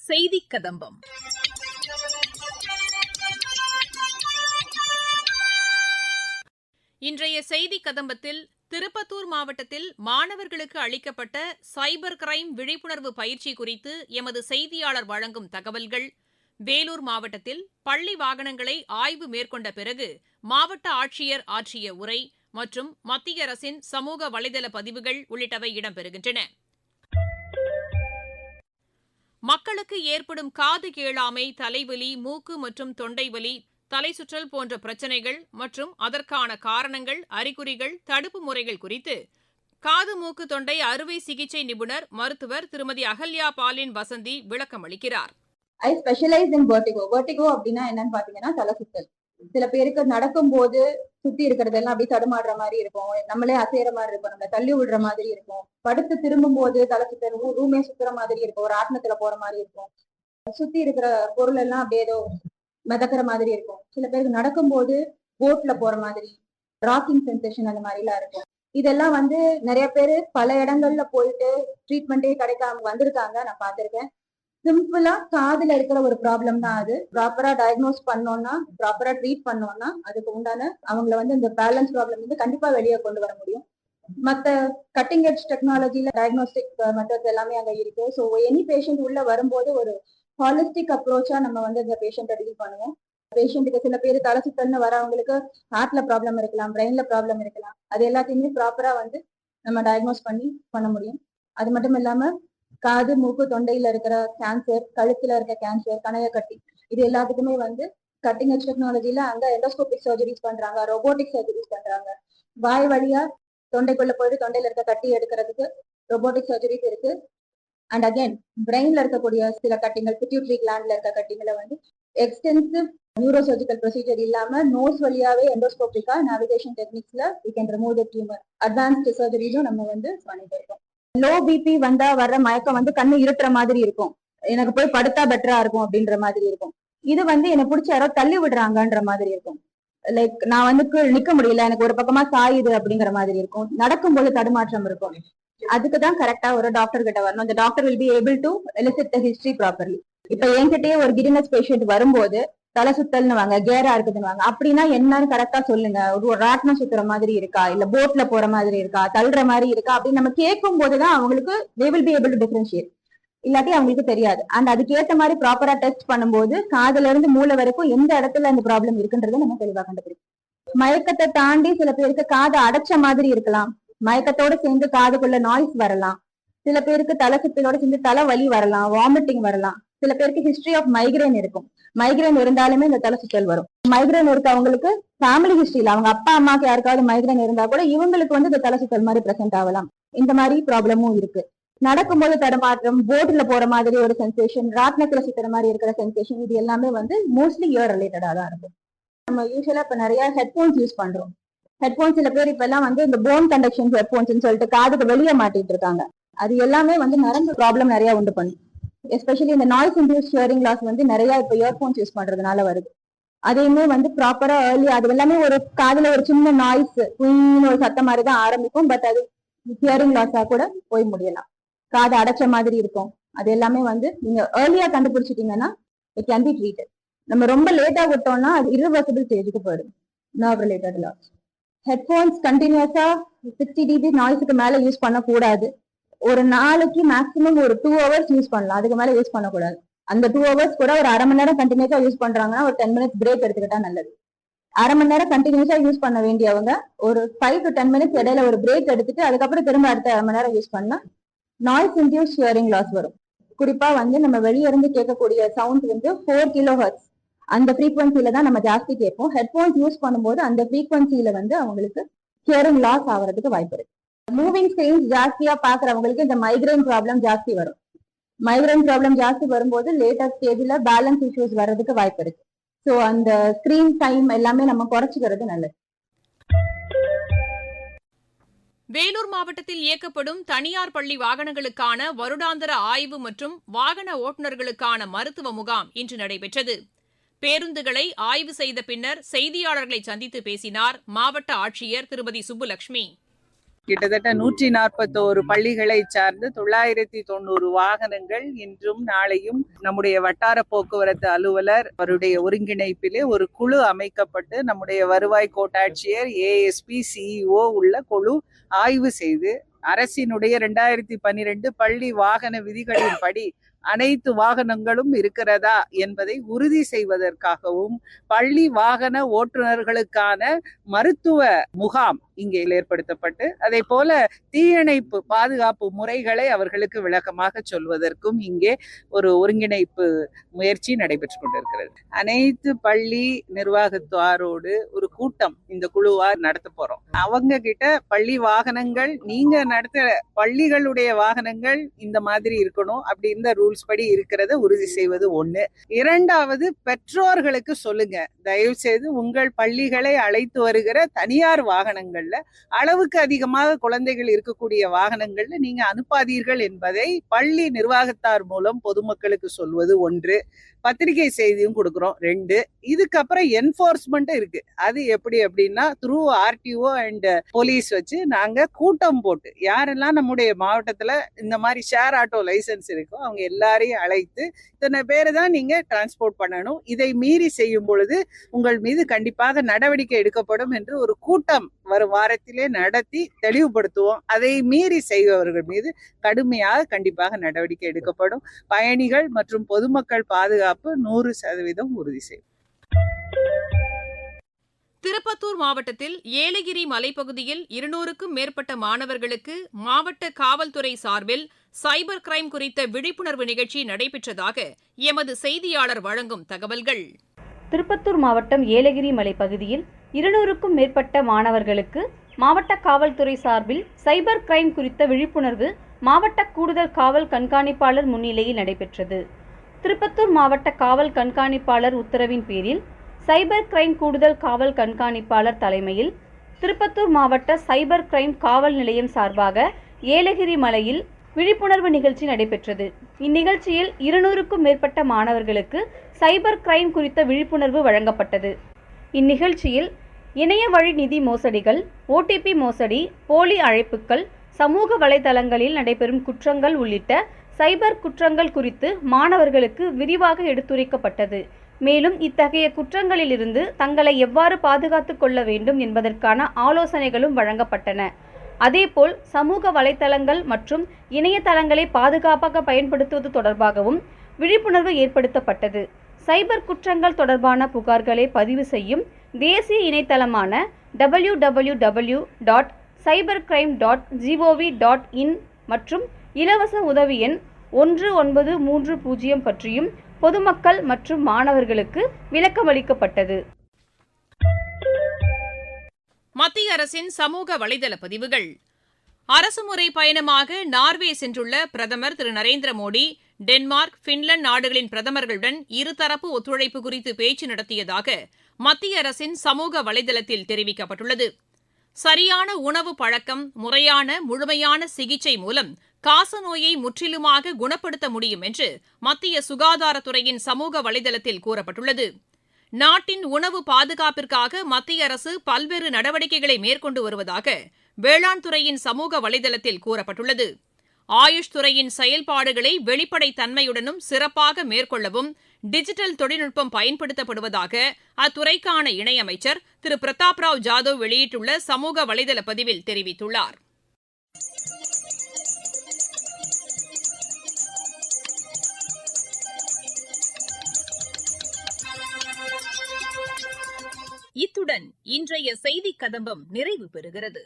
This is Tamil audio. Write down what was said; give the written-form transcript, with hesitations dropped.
செய்திக் கதம்பம். இன்றைய செய்திக் கதம்பத்தில் திருப்பத்தூர் மாவட்டத்தில் மாணவர்களுக்கு அளிக்கப்பட்ட சைபர் கிரைம் விழிப்புணர்வு பயிற்சி குறித்து எமது செய்தியாளர் வழங்கும் தகவல்கள், வேலூர் மாவட்டத்தில் பள்ளி வாகனங்களை ஆய்வு மேற்கொண்ட பிறகு மாவட்ட ஆட்சியர் ஆற்றிய உரை மற்றும் மத்திய அரசின் சமூக வலைதள பதிவுகள் உள்ளிட்டவை இடம்பெறுகின்றன. மக்களுக்கு ஏற்படும் காது கேளாமை, தலைவலி, மூக்கு மற்றும் தொண்டை வலி, தலை சுற்றல் போன்ற பிரச்சினைகள் மற்றும் அதற்கான காரணங்கள், அறிகுறிகள், தடுப்பு முறைகள் குறித்து காது மூக்கு தொண்டை அறுவை சிகிச்சை நிபுணர் மருத்துவர் திருமதி அகல்யா பாலின் வசந்தி விளக்கம் அளிக்கிறார். ஐ ஸ்பெஷலைஸ் இன் வெர்டிகோ. வெர்டிகோ அப்படின்னா என்னன்னு பாத்தீங்கன்னா தலை சுத்தல். சில பேருக்கு நடக்கும் போது சுத்தி இருக்கிறதெல்லாம் அப்படியே தடுமாடுற மாதிரி இருக்கும், நம்மளே அசைற மாதிரி இருக்கும், நம்ம தள்ளி விடுற மாதிரி இருக்கும், படுத்து திரும்பும் போது தலை சுத்தல், ரூமே சுத்துற மாதிரி இருக்கும், ஒரு ஆத்மத்துல போற மாதிரி இருக்கும், சுத்தி இருக்கிற பொருள் எல்லாம் அப்படியே ஏதோ மிதக்கிற மாதிரி இருக்கும். சில பேருக்கு நடக்கும் போது போட்ல போற மாதிரி ராக்கிங் சென்சேஷன் அந்த மாதிரி எல்லாம் இருக்கும். இதெல்லாம் வந்து நிறைய பேரு பல இடங்கள்ல போயிட்டு ட்ரீட்மெண்டே கிடைக்காம வந்திருக்காங்க, நான் பார்த்திருக்கேன். சிம்பிளா காதுல இருக்கிற ஒரு ப்ராப்ளம் தான் அது. ப்ராப்பரா டயக்னோஸ் பண்ணோம்னா, ப்ராப்பரா ட்ரீட் பண்ணோம்னா அதுக்கு உண்டான அவங்கள வந்து இந்த பேலன்ஸ் ப்ராப்ளம் வந்து கண்டிப்பா வெளியே கொண்டு வர முடியும். மத்த கட்டிங் எட்ஜ் டெக்னாலஜில டயக்னோஸ்டிக் மெத்தட்ஸ் எல்லாமே அங்க இருக்கு. ஸோ எனி பேஷண்ட் உள்ள வரும்போது ஒரு ஹாலிஸ்டிக் அப்ரோச்சா நம்ம வந்து இந்த பேஷண்ட்டை டீல் பண்ணுவோம். பேஷண்ட்டுக்கு சில பேர் தலை சுத்தல்னு வரவங்களுக்கு ஹார்ட்ல ப்ராப்ளம் இருக்கலாம், பிரெயின்ல ப்ராப்ளம் இருக்கலாம். அது எல்லாத்தையுமே ப்ராப்பரா வந்து நம்ம டயக்னோஸ் பண்ண முடியும். அது மட்டும் இல்லாம காது, மூக்கு, தொண்டையில இருக்கிற கேன்சர், கழுத்துல இருக்க கேன்சர், கணைய கட்டி, இது எல்லாத்துக்குமே வந்து கட்டிங் எட்ஜ் டெக்னாலஜில அங்க எண்டோஸ்கோபிக் சர்ஜரிஸ் பண்றாங்க, ரோபோட்டிக் சர்ஜரிஸ் பண்றாங்க. வாய் வழியா தொண்டைக்குள்ள போயிட்டு தொண்டையில இருக்க கட்டி எடுக்கிறதுக்கு ரோபோட்டிக் சர்ஜரிஸ் இருக்கு. அண்ட் அகைன் பிரெயின்ல இருக்கக்கூடிய சில கட்டிங்கள், பிட்யூட்டரி கிளாண்ட்ல இருக்க கட்டிங்களை வந்து எக்ஸ்டென்சிவ் நியூரோ சர்ஜிக்கல் ப்ரொசீஜர் இல்லாம நோஸ் வழியாவே எண்டோஸ்கோபிக்கா நேவிகேஷன் டெக்னிக்ஸ்ல we can remove the tumour. Advanced சர்ஜரிஸும் நம்ம வந்து பண்ணிட்டு இருக்கோம். லோ பிபி வந்தா வர்ற மயக்கம் வந்து கண்ணு இருட்டுற மாதிரி இருக்கும், எனக்கு போய் படுத்தா பெட்டரா இருக்கும் அப்படின்ற மாதிரி இருக்கும். இது வந்து என்னை பிடிச்ச யாரோ தள்ளி விடுறாங்கன்ற மாதிரி இருக்கும். லைக் நான் வந்து நிக்க முடியல, எனக்கு ஒரு பக்கமா சாயுது அப்படிங்கிற மாதிரி இருக்கும். நடக்கும்போது தடுமாற்றம் இருக்கும். அதுக்குதான் கரெக்டா ஒரு டாக்டர் கிட்ட வரணும். அந்த doctor will be able to elicit the history properly. இப்ப என்கிட்டயே ஒரு கிடினஸ் பேஷண்ட் வரும்போது தலை சுத்தல்னு வாங்க, கேரா இருக்குதுன்னு வாங்க, அப்படின்னா என்னன்னு கரெக்டா சொல்லுங்க. ஒரு ராட்னம் சுத்துற மாதிரி இருக்கா, இல்ல போட்ல போற மாதிரி இருக்கா, தள்ளுற மாதிரி இருக்கா அப்படின்னு நம்ம கேட்கும் போதுதான் அவங்களுக்கு they will be able to differentiate. இல்லாட்டி அவங்களுக்கு தெரியாது. அண்ட் அதுக்கேற்ற மாதிரி ப்ராப்பரா டெஸ்ட் பண்ணும்போது காதுல இருந்து மூளை வரைக்கும் எந்த இடத்துல இந்த ப்ராப்ளம் இருக்குன்றதை நம்ம தெளிவா கண்டுபிடிக்கும். மயக்கத்தை தாண்டி சில பேருக்கு காது அடைச்ச மாதிரி இருக்கலாம், மயக்கத்தோட சேர்ந்து காதுக்குள்ள நாய்ஸ் வரலாம், சில பேருக்கு தலை சுத்தலோட சேர்ந்து தலை வலி வரலாம், வாமிட்டிங் வரலாம், சில பேருக்கு ஹிஸ்டரி ஆஃப் மைக்ரேன் இருக்கும். மைக்ரேன் இருந்தாலுமே இந்த தலை சுத்தல் வரும். மைக்ரேன் இருக்கவங்களுக்கு ஃபேமிலி ஹிஸ்டரியில அவங்க அப்பா அம்மாக்கு யாருக்காவது மைக்ரேன் இருந்தா கூட இவங்களுக்கு வந்து இந்த தலை சுத்தல் மாதிரி பிரசன்ட் ஆகலாம். இந்த மாதிரி ப்ராப்ளமும் இருக்கு. நடக்கும்போது தடுமாற்றம், போட்ல போற மாதிரி ஒரு சென்சேஷன், ராட்னத்துல சுத்துற மாதிரி இருக்கிற சென்சேஷன், இது எல்லாமே வந்து மோஸ்ட்லி இயர் ரிலேட்டடா தான் இருக்கும். நம்ம யூஸ்வலா இப்ப நிறைய ஹெட்போன்ஸ் யூஸ் பண்றோம். ஹெட்போன்ஸ் சில பேர் இப்ப எல்லாம் வந்து இந்த போன் கண்டக்ஷன் ஹெட்போன்ஸ் சொல்லிட்டு காதுக்கு வெளியே மாட்டிட்டு இருக்காங்க. அது எல்லாமே வந்து நரம்பு ப்ராப்ளம் நிறைய உண்டு பண்ணும். எஸ்பெஷலி இந்த நாய்ஸ் இன்டியூஸ் ஹியரிங் லாஸ் வந்து நிறைய இப்ப இயர்போன்ஸ் யூஸ் பண்றதுனால வருது. அதையுமே வந்து ப்ராப்பரா ஏர்லி, அது எல்லாமே ஒரு காதுல ஒரு சின்ன நாய்ஸ் ஒரு சத்தம் மாதிரி தான் ஆரம்பிக்கும். பட் அது ஹியரிங் லாஸா கூட போய் முடியலாம். காது அடைச்ச மாதிரி இருக்கும். அது எல்லாமே வந்து நீங்க ஏர்லியா கண்டுபிடிச்சிட்டீங்கன்னா இட் கேன் பி ட்ரீட்டட். நம்ம ரொம்ப லேட்டா விட்டோம்னா அது irreversible ஸ்டேஜுக்கு போயிடும். Nerve related loss. ஹெட்போன்ஸ் கண்டினியூஸா 60 dB நாய்ஸுக்கு மேல யூஸ் பண்ணக்கூடாது. ஒரு நாளைக்கு மேக்ஸிமம் ஒரு 2 hours யூஸ் பண்ணலாம், அதுக்கு மேல யூஸ் பண்ணக்கூடாது. அந்த 2 hours கூட ஒரு அரை மணி நேரம் கண்டினியூஸா யூஸ் பண்றாங்கன்னா ஒரு 10 minutes பிரேக் எடுத்துக்கிட்டா நல்லது. அரை மணி நேரம் கண்டினியூஸா யூஸ் பண்ண வேண்டியவங்க ஒரு 5 to 10 minutes இடையில ஒரு பிரேக் எடுத்துட்டு அதுக்கப்புறம் திரும்ப அடுத்த அரை மணி நேரம் யூஸ் பண்ணா நாய்ஸ் இன்டியூஸ் ஹியரிங் லாஸ் வரும். குறிப்பா வந்து நம்ம வெளியே இருந்து கேட்கக்கூடிய சவுண்ட் வந்து 4 kHz அந்த ஃப்ரீக்வன்சில தான் நம்ம ஜாஸ்தி கேட்போம். ஹெட்போன்ஸ் யூஸ் பண்ணும்போது அந்த ஃப்ரீக்வன்சில வந்து அவங்களுக்கு ஹியரிங் லாஸ் ஆகிறதுக்கு வாய்ப்பு இருக்கு. மூவிங் ஸ்கிரீன்ஸ் ஜாஸ்தியா பாக்குறவங்களுக்கு இந்த மைக்ரைன் ப்ராப்ளம் ஜாஸ்தி வரும். மைக்ரைன் ப்ராப்ளம் ஜாஸ்தி வரும்போது லேட்டர் ஸ்டேஜ்ல பேலன்ஸ் இஷ்யூஸ் வர்றதுக்கு வாய்ப்பு இருக்கு. ஸோ அந்த ஸ்கிரீன் டைம் எல்லாமே நம்ம குறைச்சிக்கிறது நல்லது. வேலூர் மாவட்டத்தில் இயக்கப்படும் தனியார் பள்ளி வாகனங்களுக்கான வருடாந்திர ஆய்வு மற்றும் வாகன ஓட்டுநர்களுக்கான மருத்துவ முகாம் இன்று நடைபெற்றது. பேருந்துகளை ஆய்வு செய்த பின்னர் செய்தியாளர்களை சந்தித்து பேசினார் மாவட்ட ஆட்சியர் திருமதி சுப்புலட்சுமி. கிட்டத்தட்ட 141 பள்ளிகளை சார்ந்து 990 வாகனங்கள் இன்றும் நாளையும் நம்முடைய வட்டார போக்குவரத்து அலுவலர் அவருடைய ஒருங்கிணைப்பிலே ஒரு குழு அமைக்கப்பட்டு நம்முடைய வருவாய் கோட்டாட்சியர், ஏஎஸ்பி, சிஇஓ உள்ள குழு ஆய்வு செய்து அரசினுடைய 2012 பள்ளி வாகன விதிகளின்படி அனைத்து வாகனங்களும் இருக்கிறதா என்பதை உறுதி செய்வதற்காகவும் பள்ளி வாகன ஓட்டுநர்களுக்கான மருத்துவ முகாம் இங்கே ஏற்படுத்தப்பட்டு அதே போல தீயணைப்பு பாதுகாப்பு முறைகளை அவர்களுக்கு விளக்கமாக சொல்வதற்கும் இங்கே ஒரு ஒருங்கிணைப்பு முயற்சி நடைபெற்று கொண்டிருக்கிறது. அனைத்து பள்ளி நிர்வாகத்தாரோடு ஒரு கூட்டம் இந்த குழுவா நடத்த போறோம். அவங்க கிட்ட பள்ளி வாகனங்கள், நீங்க நடத்த பள்ளிகளுடைய வாகனங்கள் இந்த மாதிரி இருக்கணும், அப்படி இந்த ரூல்ஸ் படி இருக்கிறத உறுதி செய்வது ஒண்ணு. இரண்டாவது, பெற்றோர்களுக்கு சொல்லுங்க, தயவு செய்து உங்கள் பள்ளிகளை அழைத்து வருகிற தனியார் வாகனங்கள்ல அளவுக்கு அதிகமாக குழந்தைகள் இருக்கக்கூடிய வாகனங்கள்ல நீங்க அனுப்பாதீர்கள் என்பதை பள்ளி நிர்வாகத்தார் மூலம் பொதுமக்களுக்கு சொல்வது ஒன்று. பத்திரிகை செய்தியும் கொடுக்கிறோம் 2. இதுக்கப்புறம் என்போர்ஸ்மெண்ட் இருக்கு. அது எப்படி அப்படின்னா த்ரூ ஆர்டிஓ அண்ட் போலீஸ் வச்சு நாங்க கூட்டம் போட்டு யாரெல்லாம் நம்முடைய மாவட்டத்துல இந்த மாதிரி ஷேர் ஆட்டோ லைசன்ஸ் இருக்கோ அவங்க எல்லாரையும் அழைத்து இத்தனை பேரை தான் நீங்க டிரான்ஸ்போர்ட் பண்ணணும், இதை மீறி செய்யும் பொழுது உங்கள் மீது கண்டிப்பாக நடவடிக்கை எடுக்கப்படும் என்று ஒரு கூட்டம் வரும் வாரத்திலே நடத்தி தெளிவுபடுத்துவோம். அதை மீறி செய்பவர்கள் மீது கடுமையாக கண்டிப்பாக நடவடிக்கை எடுக்கப்படும். பயணிகள் மற்றும் பொதுமக்கள் பாதுகாப்பு 100% உறுதி செய்யும். திருப்பத்தூர் மாவட்டத்தில் ஏலகிரி மலைப்பகுதியில் 200க்கும் மேற்பட்ட மாணவர்களுக்கு மாவட்ட காவல்துறை சார்பில் சைபர் கிரைம் குறித்த விழிப்புணர்வு நிகழ்ச்சி நடைபெற்றதாக எமது செய்தியாளர் வழங்கும் தகவல்கள். திருப்பத்தூர் மாவட்டம் ஏலகிரி மலைப்பகுதியில் 200க்கும் மேற்பட்ட மாணவர்களுக்கு மாவட்ட காவல்துறை சார்பில் சைபர் கிரைம் குறித்த விழிப்புணர்வு மாவட்ட கூடுதல் காவல் கண்காணிப்பாளர் முன்னிலையில் நடைபெற்றது. திருப்பத்தூர் மாவட்ட காவல் கண்காணிப்பாளர் உத்தரவின் பேரில் சைபர் கிரைம் கூடுதல் காவல் கண்காணிப்பாளர் தலைமையில் திருப்பத்தூர் மாவட்ட சைபர் கிரைம் காவல் நிலையம் சார்பாக ஏலகிரி மலையில் விழிப்புணர்வு நிகழ்ச்சி நடைபெற்றது. இந்நிகழ்ச்சியில் 200க்கும் மேற்பட்ட மாணவர்களுக்கு சைபர் கிரைம் குறித்த விழிப்புணர்வு வழங்கப்பட்டது. இந்நிகழ்ச்சியில் இணைய வழி நிதி மோசடிகள், ஓடிபி மோசடி, போலி அழைப்புகள், சமூக வலைதளங்களில் நடைபெறும் குற்றங்கள் உள்ளிட்ட சைபர் குற்றங்கள் குறித்து மாணவர்களுக்கு விரிவாக எடுத்துரைக்கப்பட்டது. மேலும் இத்தகைய குற்றங்களிலிருந்து தங்களை எவ்வாறு பாதுகாத்துக் கொள்ள வேண்டும் என்பதற்கான ஆலோசனைகளும் வழங்கப்பட்டன. அதேபோல் சமூக வலைதளங்கள் மற்றும் இணையதளங்களை பாதுகாப்பாக பயன்படுத்துவது தொடர்பாகவும் விழிப்புணர்வு ஏற்படுத்தப்பட்டது. சைபர் குற்றங்கள் தொடர்பான புகார்களை பதிவு செய்யும் தேசிய இணையதளமான www.cybercrime.gov.in மற்றும் இலவச உதவி எண் 1930 பற்றியும் பொதுமக்கள் மற்றும் மாணவர்களுக்கு விளக்கமளிக்கப்பட்டது. மத்திய அரசின் சமூக வலைதள பதிவுகள். அரசுமுறை பயணமாக நார்வே சென்றுள்ள பிரதமர் திரு நரேந்திர மோடி டென்மார்க், பின்லாந்து நாடுகளின் பிரதமர்களுடன் இருதரப்பு ஒத்துழைப்பு குறித்து பேச்சு நடத்தியதாக மத்திய அரசின் சமூக வலைதளத்தில் தெரிவிக்கப்பட்டுள்ளது. சரியான உணவு பழக்கம், முறையான முழுமையான சிகிச்சை மூலம் காசநோயை முற்றிலுமாக குணப்படுத்த முடியும் என்று மத்திய சுகாதாரத்துறையின் சமூக வலைதளத்தில் கூறப்பட்டுள்ளது. நாட்டின் உணவு பாதுகாப்பிற்காக மத்திய அரசு பல்வேறு நடவடிக்கைகளை மேற்கொண்டு வருவதாக வேளாண் துறையின் சமூக வலைதளத்தில் கூறப்பட்டுள்ளது. ஆயுஷ் துறையின் செயல்பாடுகளை வெளிப்படைத் தன்மையுடனும் சிறப்பாக மேற்கொள்ளவும் டிஜிட்டல் தொழில்நுட்பம் பயன்படுத்தப்படுவதாக அத்துறைக்கான இணையமைச்சர் திரு பிரதாப் ராவ் ஜாதவ் வெளியிட்டுள்ள சமூக வலைதள பதிவில் தெரிவித்துள்ளார். இத்துடன் இன்றைய செய்திக் கதம்பம் நிறைவு பெறுகிறது.